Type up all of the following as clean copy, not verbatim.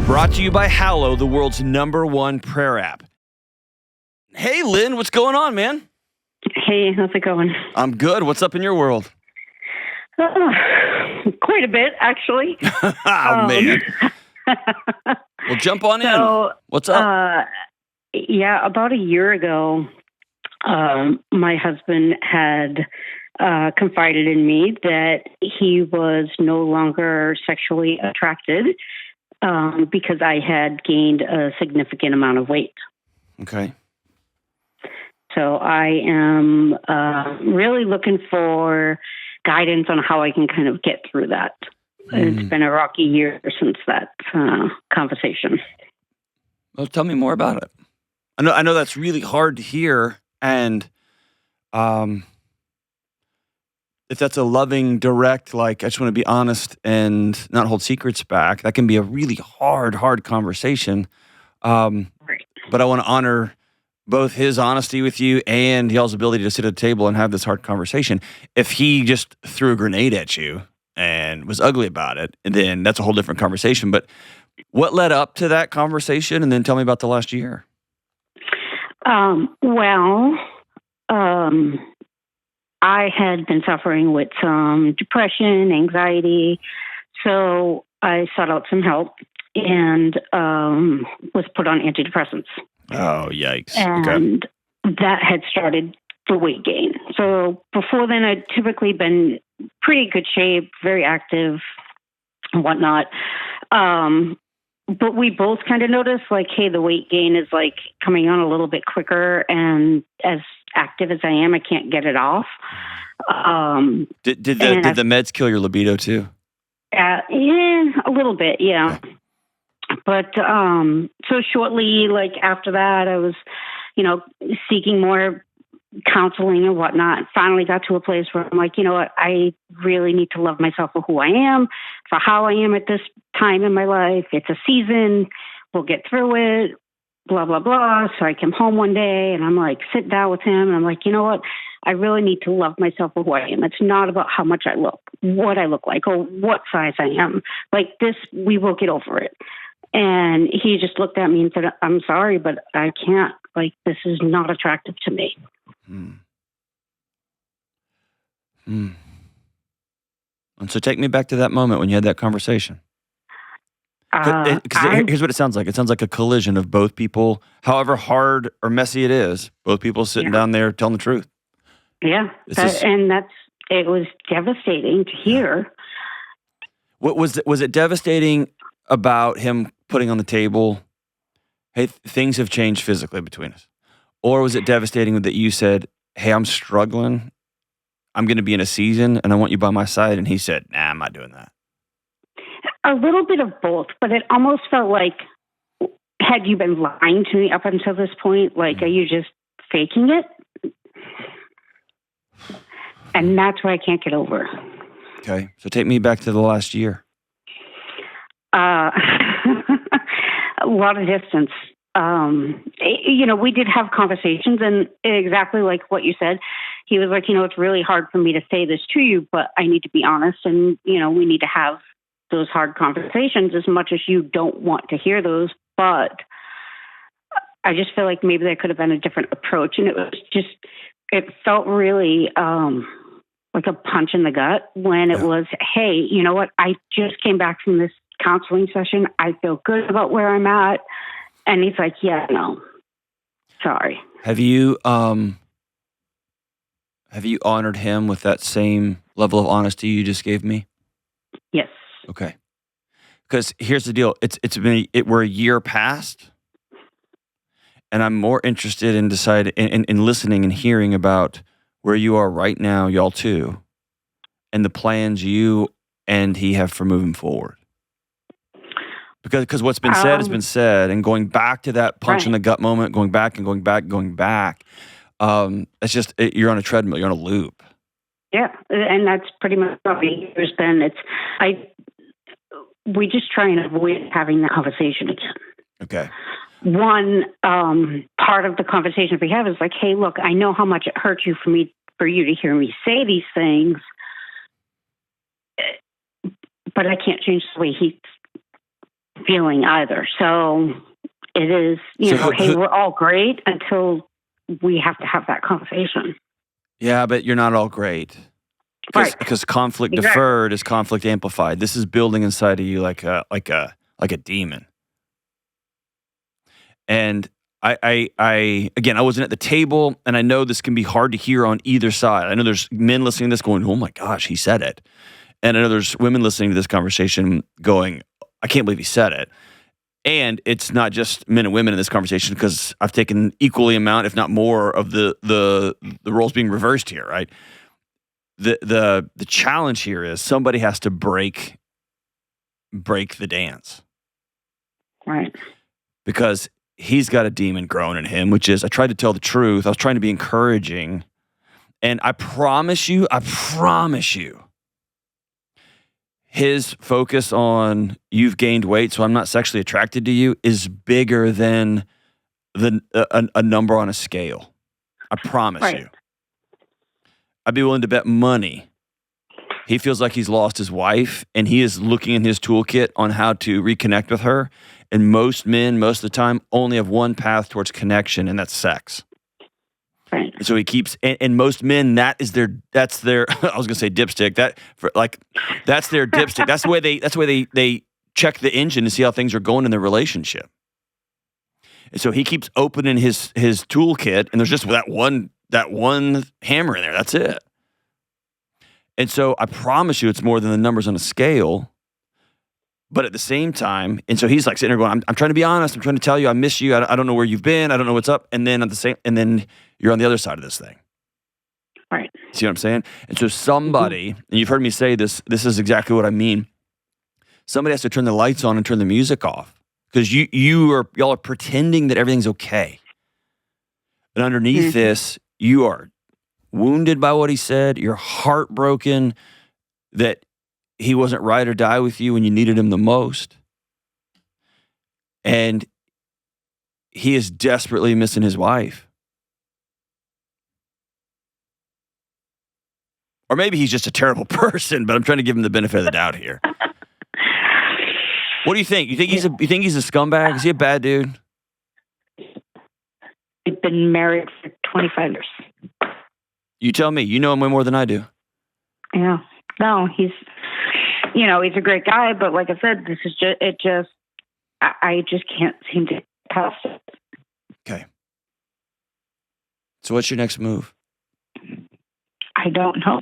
Brought to you by Hallow, the world's #1 prayer app. Hey, Lynn, what's going on, man? Hey, how's it going? I'm good. What's up in your world? Quite a bit, actually. Man. Well, jump on in. What's up? About a year ago, my husband had confided in me that he was no longer sexually attracted because I had gained a significant amount of weight. Okay. So I am really looking for guidance on how I can kind of get through that. It's been a rocky year since that conversation. Well, tell me more about it. I know that's really hard to hear, and if that's a loving, direct, like, I just want to be honest and not hold secrets back, that can be a really hard conversation. Right. But I want to honor both his honesty with you and y'all's ability to sit at a table and have this hard conversation. If he just threw a grenade at you and was ugly about it, then that's a whole different conversation. But what led up to that conversation? And then tell me about the last year. I had been suffering with some depression, anxiety, so I sought out some help and was put on antidepressants. Oh, yikes. And that had started the weight gain. So before then, I'd typically been pretty good shape, very active and whatnot. But we both kind of noticed, like, hey, the weight gain is like coming on a little bit quicker, and as active as I am, I can't get it off. Did the meds kill your libido too? Yeah, a little bit, yeah. But so shortly, like after that, I was, seeking more counseling and whatnot. Finally got to a place where I'm like, you know what, I really need to love myself for who I am, for how I am at this time in my life. It's a season. We'll get through it, blah, blah, blah. So I came home one day and I'm like, sit down with him. And I'm like, you know what? I really need to love myself for who I am. It's not about how much I look, what I look like, or what size I am. Like this, we will get over it. And he just looked at me and said, I'm sorry, but I can't. Like, this is not attractive to me. And so take me back to that moment when you had that conversation. Here's what it sounds like. It sounds like a collision of both people, however hard or messy it is, both people sitting down there telling the truth. Yeah. It was devastating to hear. What was it devastating about him putting on the table, hey, things have changed physically between us? Or was it devastating that you said, hey, I'm struggling, I'm going to be in a season, and I want you by my side? And he said, nah, I'm not doing that. A little bit of both, but it almost felt like, had you been lying to me up until this point? Like, are you just faking it? And that's what I can't get over. Okay, so take me back to the last year. A lot of distance. We did have conversations, and exactly like what you said, he was like, it's really hard for me to say this to you, but I need to be honest, and, we need to have those hard conversations as much as you don't want to hear those. But I just feel like maybe there could have been a different approach. And it felt really like a punch in the gut when it was, hey, you know what? I just came back from this counseling session. I feel good about where I'm at. And he's like, yeah, no, sorry. Have you honored him with that same level of honesty you just gave me? Yes. Okay. Because here's the deal. We're a year past, and I'm more interested in in listening and hearing about where you are right now, y'all too, and the plans you and he have for moving forward. Because what's been said has been said, and going back to that punch in the gut moment, going back, it's just, you're on a treadmill, you're on a loop. Yeah, and that's pretty much what it's been. We just try and avoid having the conversation again. Okay. One part of the conversation we have is like, hey, look, I know how much it hurt you for you to hear me say these things, but I can't change the way he feeling either. So it is, hey, we're all great until we have to have that conversation. Yeah, but you're not all great. Because conflict deferred is conflict amplified. This is building inside of you like a demon. And I again, I wasn't at the table, and I know this can be hard to hear on either side. I know there's men listening to this going, "Oh my gosh, he said it," and I know there's women listening to this conversation going, "I can't believe he said it." And it's not just men and women in this conversation, because I've taken equally amount, if not more, of the roles being reversed here, right? The challenge here is somebody has to break the dance. Right. Because he's got a demon growing in him, which is, I tried to tell the truth. I was trying to be encouraging. And I promise you, his focus on you've gained weight, so I'm not sexually attracted to you, is bigger than a number on a scale. I promise you. I'd be willing to bet money he feels like he's lost his wife, and he is looking in his toolkit on how to reconnect with her. And most men, most of the time, only have one path towards connection, and that's sex. Right. So he keeps, and most men, that's their. I was gonna say dipstick. That's their dipstick. That's the way they check the engine to see how things are going in their relationship. And so he keeps opening his toolkit, and there's just that one hammer in there. That's it. And so I promise you, it's more than the numbers on a scale. But at the same time, and so he's like sitting there going, I'm trying to be honest. I'm trying to tell you I miss you. I don't know where you've been. I don't know what's up. And then and then you're on the other side of this thing. Right. See what I'm saying? And so somebody, and you've heard me say this is exactly what I mean. Somebody has to turn the lights on and turn the music off, because y'all are pretending that everything's okay. And underneath this, you are wounded by what he said. You're heartbroken that he wasn't ride or die with you when you needed him the most. And he is desperately missing his wife. Or maybe he's just a terrible person, but I'm trying to give him the benefit of the doubt here. What do you think? You think he's a scumbag? Is he a bad dude? We've been married for 25 years. You tell me. You know him way more than I do. Yeah. No, he's a great guy, but like I said, this is I just can't seem to pass it. Okay. So what's your next move? I don't know.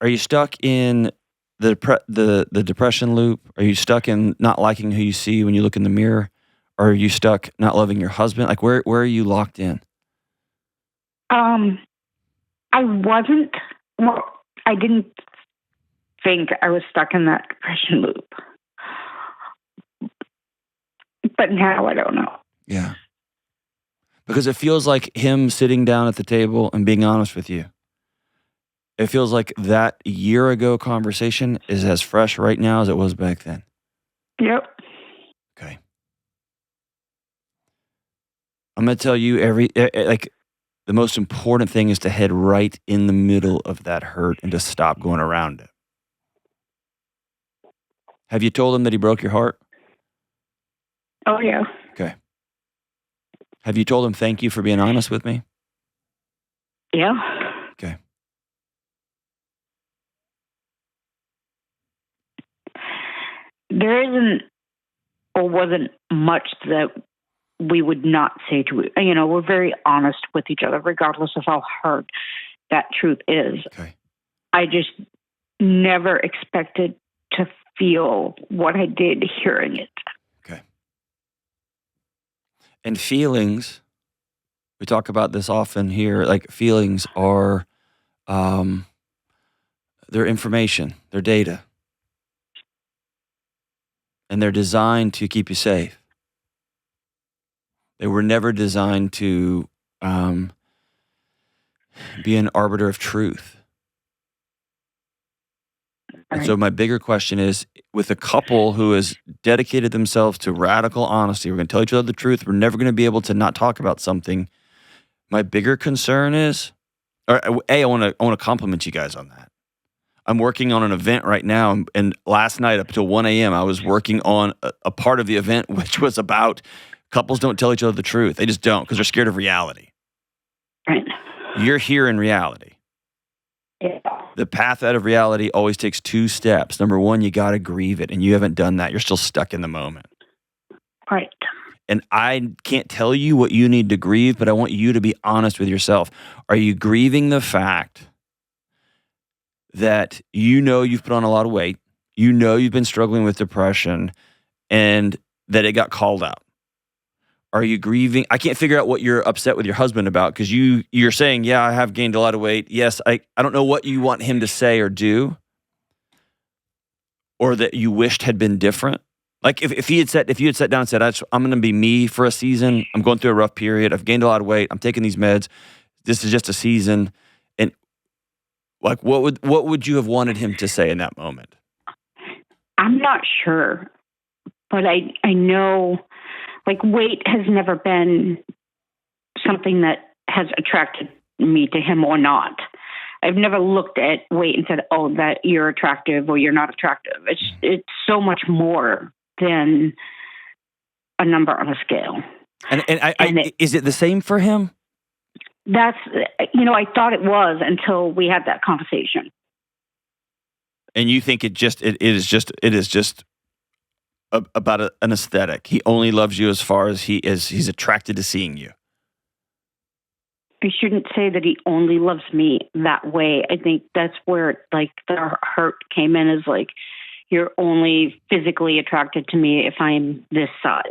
Are you stuck in the depression loop? Are you stuck in not liking who you see when you look in the mirror? Or are you stuck not loving your husband? Like, where are you locked in? I wasn't. Well, I didn't think I was stuck in that depression loop, but now I don't know. Yeah, because it feels like him sitting down at the table and being honest with you. It feels like that year ago conversation is as fresh right now as it was back then. Yep. Okay. I'm going to tell you the most important thing is to head right in the middle of that hurt and to stop going around it. Have you told him that he broke your heart? Oh, yeah. Okay. Have you told him thank you for being honest with me? Yeah. Okay. There isn't or wasn't much that we would not say to it. We're very honest with each other, regardless of how hard that truth is. Okay. I just never expected to feel what I did hearing it. Okay. And feelings, we talk about this often here, like feelings are, they're information, they're data. And they're designed to keep you safe. They were never designed to be an arbiter of truth. And so my bigger question is, with a couple who has dedicated themselves to radical honesty, we're going to tell each other the truth, we're never going to be able to not talk about something. My bigger concern is, I want to compliment you guys on that. I'm working on an event right now, and last night up till 1 a.m., I was working on a part of the event, which was about couples don't tell each other the truth. They just don't because they're scared of reality. Right. You're here in reality. Yeah. The path out of reality always takes 2 steps. Number 1, you got to grieve it, and you haven't done that. You're still stuck in the moment. Right. And I can't tell you what you need to grieve, but I want you to be honest with yourself. Are you grieving the fact that you know you've put on a lot of weight, you know you've been struggling with depression, and that it got called out? Are you grieving? I can't figure out what you're upset with your husband about because you're saying, yeah, I have gained a lot of weight. Yes, I don't know what you want him to say or do, or that you wished had been different. Like if you had sat down and said, I'm going to be me for a season. I'm going through a rough period. I've gained a lot of weight. I'm taking these meds. This is just a season. And like, what would you have wanted him to say in that moment? I'm not sure, but I know, like, weight has never been something that has attracted me to him or not. I've never looked at weight and said, oh, that you're attractive or you're not attractive. It's so much more than a number on a scale. And is it the same for him? That's, I thought it was until we had that conversation. And you think it is just about an aesthetic. He only loves you as far as he's attracted to seeing you. I shouldn't say that he only loves me that way. I think that's where like the hurt came in, is like, you're only physically attracted to me if I'm this size.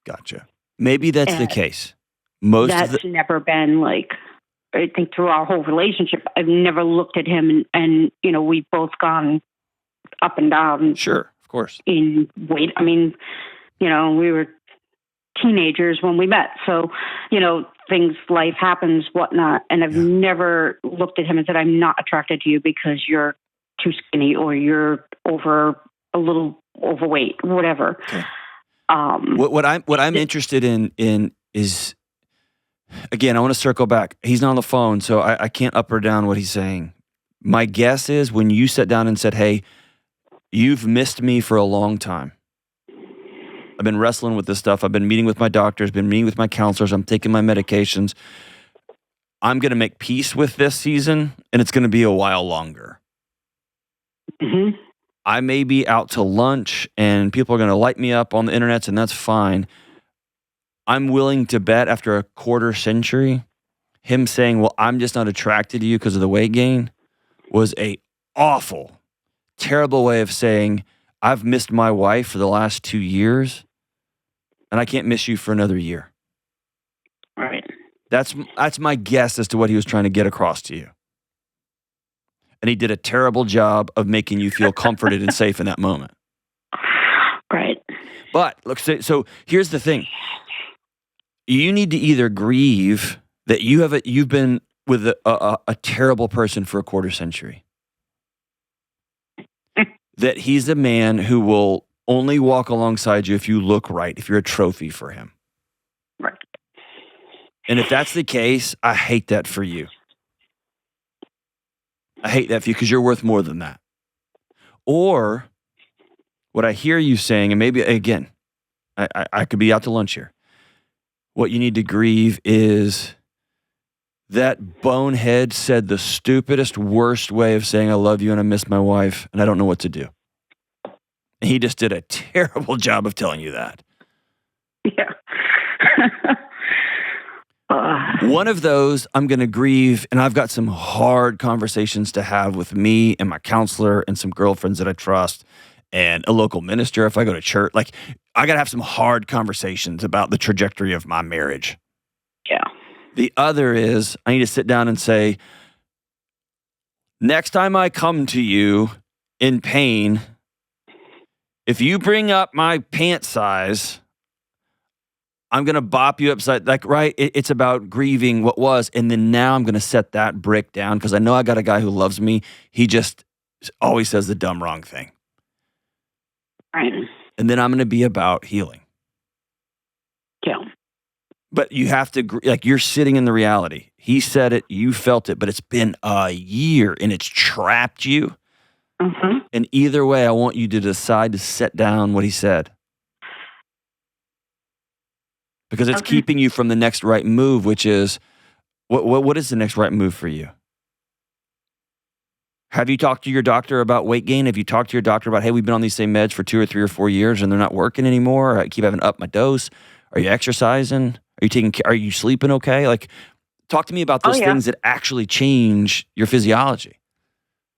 Gotcha. Maybe that's the case. That's never been like, I think through our whole relationship, I've never looked at him and we've both gone up and down. Sure, of course. In weight. I mean, we were teenagers when we met. So, life happens, whatnot. And I've never looked at him and said, I'm not attracted to you because you're too skinny or you're a little overweight, whatever. Okay. What I'm interested in is, again, I want to circle back. He's not on the phone, so I can't up or down what he's saying. My guess is when you sat down and said, hey, you've missed me for a long time. I've been wrestling with this stuff. I've been meeting with my doctors, been meeting with my counselors. I'm taking my medications. I'm going to make peace with this season, and it's going to be a while longer. Mm-hmm. I may be out to lunch, and people are going to light me up on the internet, and that's fine. I'm willing to bet after a quarter century, him saying, well, I'm just not attracted to you because of the weight gain, was a awful, terrible way of saying, I've missed my wife for the last 2 years, and I can't miss you for another year. Right. That's my guess as to what he was trying to get across to you. And he did a terrible job of making you feel comforted and safe in that moment. Right. But look, so here's the thing. You need to either grieve that you've been with a terrible person for a quarter century. That he's a man who will only walk alongside you if you look right, if you're a trophy for him. Right. And if that's the case, I hate that for you. I hate that for you because you're worth more than that. Or what I hear you saying, and maybe, again, I could be out to lunch here. What you need to grieve is that bonehead said the stupidest, worst way of saying I love you and I miss my wife and I don't know what to do. And he just did a terrible job of telling you that. Yeah. One of those I'm going to grieve, and I've got some hard conversations to have with me and my counselor and some girlfriends that I trust and a local minister if I go to church. Like, I got to have some hard conversations about the trajectory of my marriage. Yeah. The other is I need to sit down and say, next time I come to you in pain, if you bring up my pant size, I'm going to bop you upside, like, right? It's about grieving what was. And then now I'm going to set that brick down because I know I got a guy who loves me. He just always says the dumb, wrong thing. Right. And then I'm going to be about healing. Yeah. But you have to, like, you're sitting in the reality. He said it, you felt it, but it's been a year and it's trapped you. And either way, I want you to decide to set down what he said. Because it's keeping you from the next right move, which is, what is the next right move for you? Have you talked to your doctor about weight gain? Have you talked to your doctor about, hey, we've been on these same meds for 2 or 3 or 4 years and they're not working anymore? I keep having to up my dose. Are you exercising? Are you sleeping okay? Like, talk to me about those things that actually change your physiology.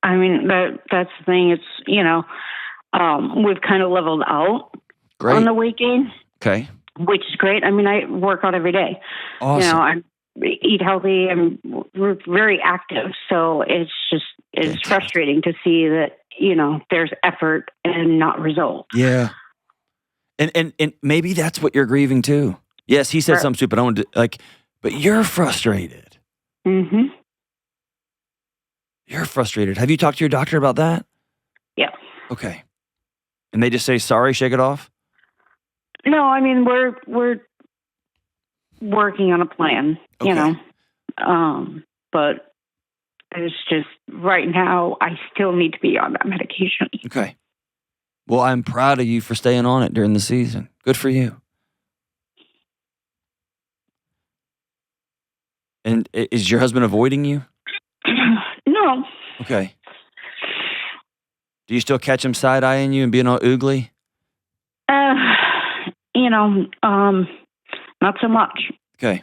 I mean, that's the thing. It's, we've kind of leveled out on the weight gain. Okay. Which is great. I mean, I work out every day. Awesome. I eat healthy. We're very active. So it's frustrating to see that, there's effort and not result. Yeah. And maybe that's what you're grieving too. Yes, he said something stupid. I want to, but you're frustrated. Mm-hmm. You're frustrated. Have you talked to your doctor about that? Yeah. Okay. And they just say, sorry, shake it off? No, I mean, we're working on a plan, but it's just right now I still need to be on that medication. Okay. Well, I'm proud of you for staying on it during the season. Good for you. And is your husband avoiding you? No. Okay. Do you still catch him side-eyeing you and being all oogly? Not so much. Okay.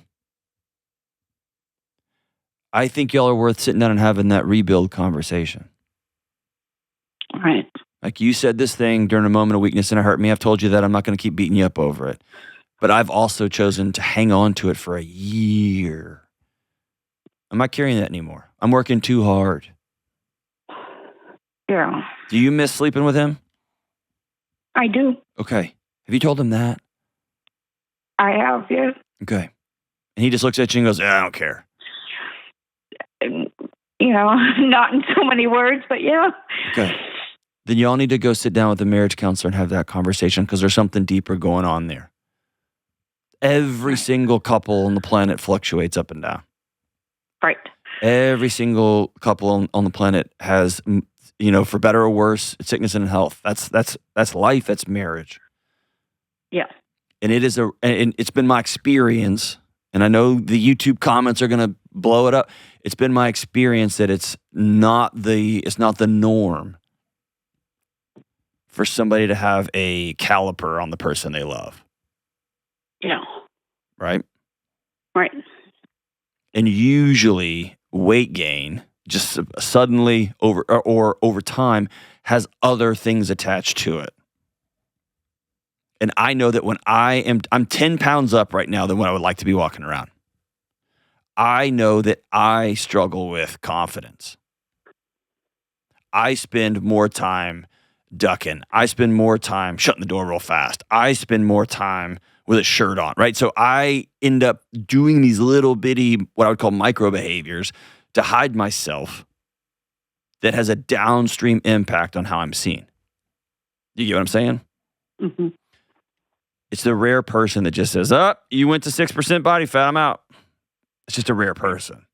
I think y'all are worth sitting down and having that rebuild conversation. Right. Like, you said this thing during a moment of weakness and it hurt me. I've told you that. I'm not going to keep beating you up over it. But I've also chosen to hang on to it for a year. I'm not carrying that anymore. I'm working too hard. Yeah. Do you miss sleeping with him? I do. Okay. Have you told him that? I have, yeah. Okay. And he just looks at you and goes, I don't care. Not in so many words, but yeah. Okay. Then y'all need to go sit down with a marriage counselor and have that conversation because there's something deeper going on there. Every single couple on the planet fluctuates up and down. Right. Every single couple on the planet has, for better or worse, sickness and health. That's life. That's marriage. Yeah. And it's been my experience, and I know the YouTube comments are going to blow it up. It's been my experience that it's not the norm for somebody to have a caliper on the person they love. Yeah. Right? Right. And usually weight gain just suddenly over time has other things attached to it. And I know that when I'm 10 pounds up right now than what I would like to be walking around. I know that I struggle with confidence. I spend more time ducking. I spend more time shutting the door real fast. I spend more time with a shirt on, right? So I end up doing these little bitty, what I would call micro behaviors to hide myself that has a downstream impact on how I'm seen. You get what I'm saying? Mm-hmm. It's the rare person that just says, you went to 6% body fat, I'm out. It's just a rare person.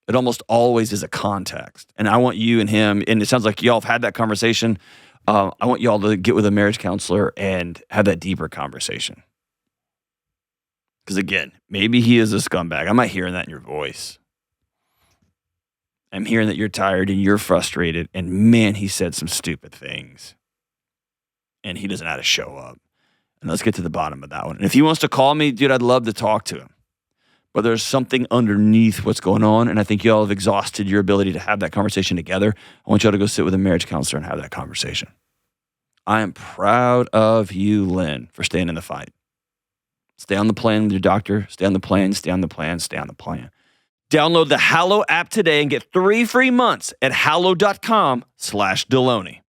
It almost always is a context. And I want you and him, and it sounds like y'all have had that conversation. I want y'all to get with a marriage counselor and have that deeper conversation. Because again, maybe he is a scumbag. I'm not hearing that in your voice. I'm hearing that you're tired and you're frustrated. And man, he said some stupid things. And he doesn't know how to show up. And let's get to the bottom of that one. And if he wants to call me, dude, I'd love to talk to him. But there's something underneath what's going on. And I think y'all have exhausted your ability to have that conversation together. I want y'all to go sit with a marriage counselor and have that conversation. I am proud of you, Lynn, for staying in the fight. Stay on the plan with your doctor. Stay on the plan, stay on the plan, stay on the plan. Download the Hallow app today and get 3 free months at hallow.com/Delony.